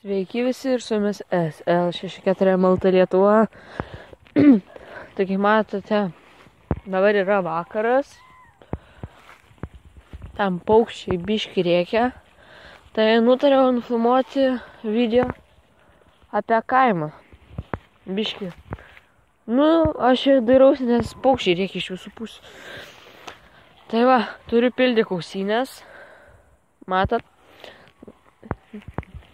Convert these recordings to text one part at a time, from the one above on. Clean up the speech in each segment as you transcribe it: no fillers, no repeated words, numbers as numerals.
Sveiki visi ir su jumis SL64MLT Lietuva. Tai kaip matote, dabar yra vakaras. Tam paukščiai biški rėkia. Tai nutariau nufilmuoti video apie kaimą. Biški. Aš dairausi, nes paukščiai rėkia iš visų pusių. Tai va, turiu pildyti ausinės. Matot?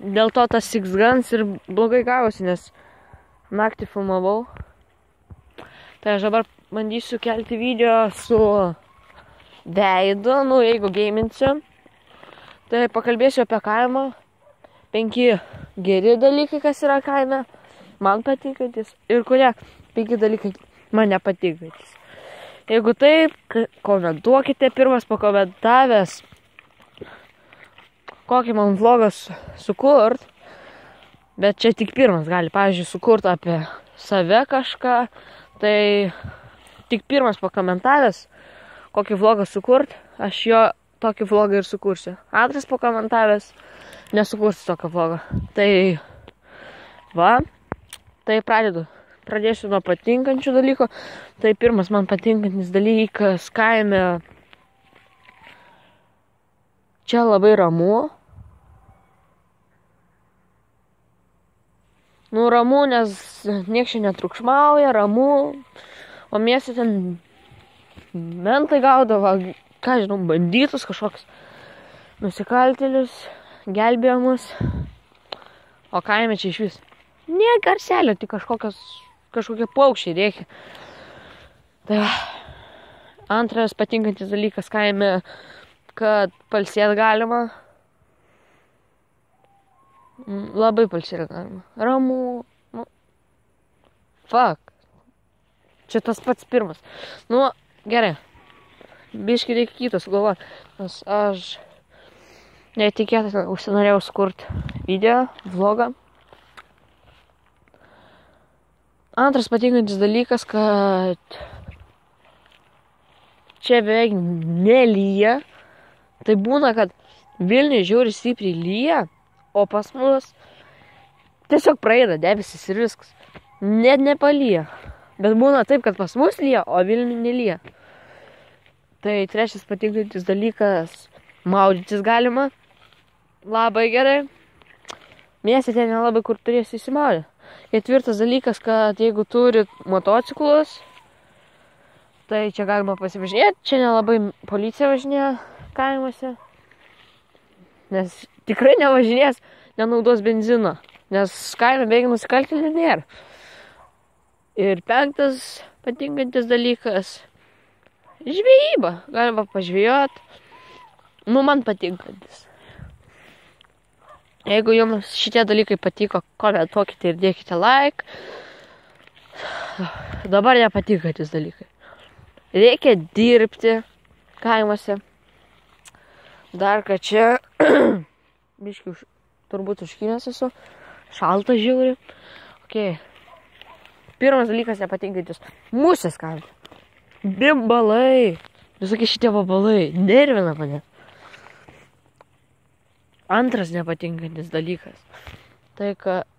Dėl to tas Six Guns ir blogai gavosi, nes naktį filmavau. Tai aš dabar bandysiu kelti video su veidu, jeigu geiminsiu. Tai pakalbėsiu apie kaimą. 5 geri dalykai, kas yra kaime, man patinkantis. Ir kurie 5 dalykai man nepatinkantis. Jeigu taip, komentuokite pirmas pakomentavęs, kokį man vlogas sukurt, bet čia tik pirmas gali, pavyzdžiui, sukurt apie save kažką, tai tik pirmas pakomentavęs, kokį vlogą sukurt, aš jo tokį vlogą ir sukursiu. Antras pakomentavęs, nesukursiu tokio vlogą. Tai va, tai pradėsiu nuo patinkančių dalykų. Tai pirmas man patinkantis dalykas kaime. Čia labai ramu. Ramu, nes nieks čia netrukšmauja, ramu. O mieste ten mentai gaudavo, ką žinau, bandytus kažkoks nusikaltėlius, gelbėjimus. O kaime čia iš vis. Ne garselio, tik kažkokie paukščiai rėkia. Tai antras patinkantis dalykas kaime, kad palsėt galima. Labai palsėt galima. Ramu. Fuck. Čia tas pats pirmas. Gerai. Biški reikia kitą sugalvoti. Nes aš netikėtai užsinorėjau sukurt video, vlogą. Antras patinkantis dalykas, kad čia beveik nelyja. Tai būna, kad Vilniuje žiauriai stipriai lyja, o pas mus tiesiog praeina debesis ir viskas. Net nepalyja. Bet būna taip, kad pas mus lyja, o Vilniuje nelyja. Tai trečias patinkantis dalykas, maudytis galima. Labai gerai. Mieste ten nelabai kur turėsi įsimaudyti. Ketvirtas dalykas, kad jeigu turit motociklus, tai čia galima pasivažinėti. Čia nelabai policija važinėja kaimuose. Nes tikrai nevažinės, nenaudos benzino. Nes kaime beveik nusikaltėlių nėra. Ir 5 patinkantis dalykas, žvejyba. Galima pažvejot. Man patinkantis. Jeigu jums šitie dalykai patiko, komentuokite ir dėkite like. Dabar nepatinkantis dalykai. Reikia dirbti kaimuose. Dar kad čia biški turbūt užkinęs esu. Šalta žiauri. Okay. Pirmas dalykas nepatinkantis. Musės kaime. Bimbalai. Visokie šitie vabalai. Nervina mane. Antras nepatinkantis dalykas. Tai kad...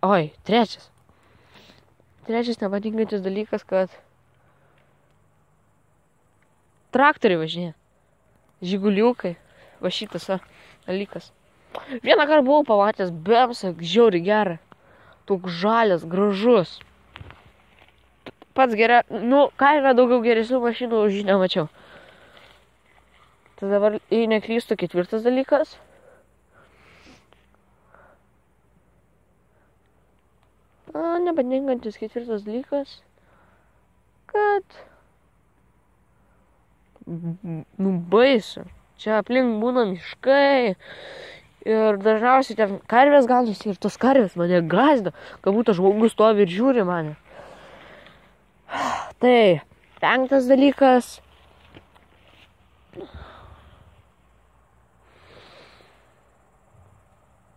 trečias. Trečias nepatinkantis dalykas, kad traktoriai važinėja. Žiguliukai. Va šitas dalykas. Vieną kartą buvau pamatęs bemsą, žiauriai gerą. Toks žalias, gražus. Pats kaime daugiau geresnių mašinų už jį nemačiau. Tai dabar, jei neklystu, 4 dalykas. Nepatinkantis 4 dalykas, kad baisu. Čia aplink būna miškai ir dažniausiai ten karvės ganosi ir tos karvės mane gąsdina, kad būtų žmogus stovi ir žiūri mane. Tai 5 dalykas.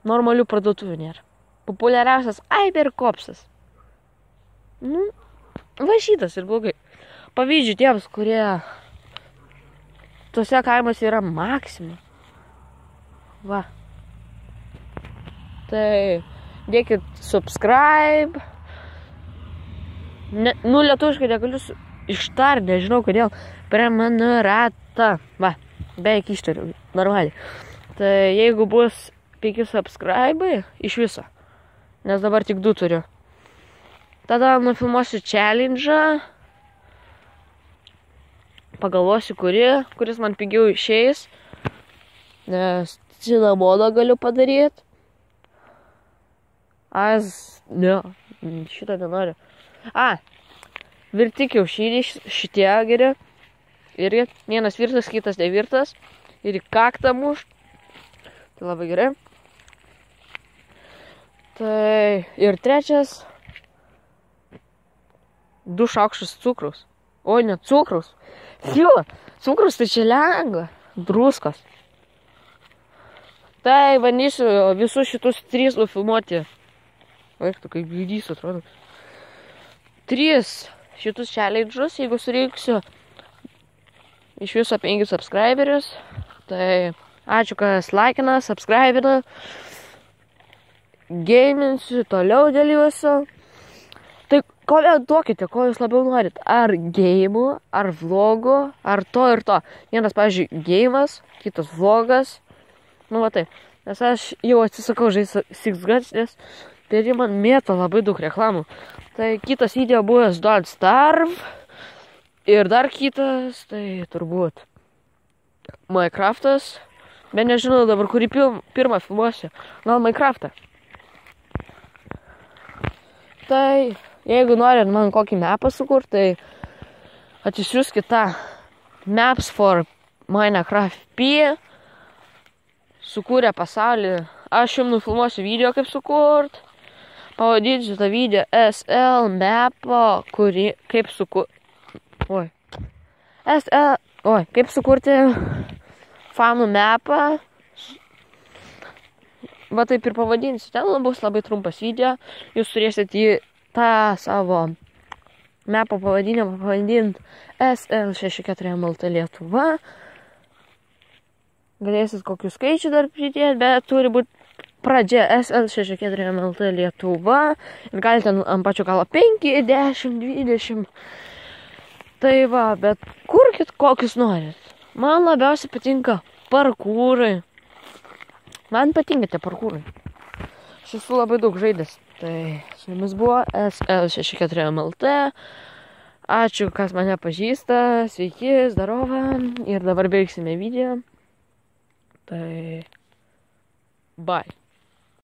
Normalių parduotuvių nėra. Populiariausias Iberkopsas. Va šitas ir blogai. Pavyzdžiui tiems, kurie tuose kaimuose yra Maxima. Va. Tai dėkit subscribe. Lietuviškai negaliu ištar, nežinau kodėl. Prenumerata. Va, beveik ištariu, normaliai. Tai jeigu bus 5 subscribe iš viso, nes dabar tik 2 turiu, tada nufilmuosiu challenge. Pagalvosiu, kuris man pigiau išeis, nes cinamono galiu padaryti. Ne, šitą nenoriu. Virti kiaušiniai šitie geri. Irgi vienas virtas, kitas nevirtas. Ir į kaktą muš. Tai labai gerai. Tai ir trečias. 2 šaukštus cukraus. Oi, ne cukraus. Cukraus tai čia lengva. Druskos. Tai bandysiu visus šitus 3 nufilmuoti. Vaik, tu kaip gaidys atrodo. 3 šitus challenge'us, jeigu surinksiu iš viso 5 subscriberius. Tai ačiū, kas laikina, subscribina. Gaminsiu, toliau dėliuosiu. Tai komentuokite, ko jūs labiau norit. Ar geimų, ar vlogų, ar to ir to. Vienas, pavyzdžiui, geimas, kitas vlogas. Nu, va taip. Nes aš jau atsisakau žaisti Six Guns, nes tai man mėto labai daug reklamų. Tai kitas video buvęs Don't Starve. Ir dar kitas, tai turbūt Minecraftas. Bet nežinau dabar, kurį pirmą filmuosiu. Gal Minecraftą. Tai jeigu norit man kokį mapą sukurti, tai atsisiųskit tą Maps for Minecraft P. Sukūrė pasaulį. Aš jums nufilmuosiu video, kaip sukurt. Pavadinsiu tą video SL mapą, kaip sukurti fanų mapą. Va taip ir pavadinsiu. Ten bus labai trumpas video. Jūs turėsit į tą savo mapą pavadinimą pavadinti SL64MLT Lietuva. Galėsit kokių skaičių dar pridėti, bet turi būti pradžia SL64MLT Lietuva. Ir galite ant pačio galo 5, 10, 20. Tai va, bet kurkit kokius norit. Man labiausiai patinka parkūrai. Man patinka tie parkūrai. Aš esu labai daug žaidęs. Tai su jumis buvo SL64MLT. Ačiū, kas mane pažįsta. Sveiki, zdarova. Ir dabar baigsime video. Tai bye.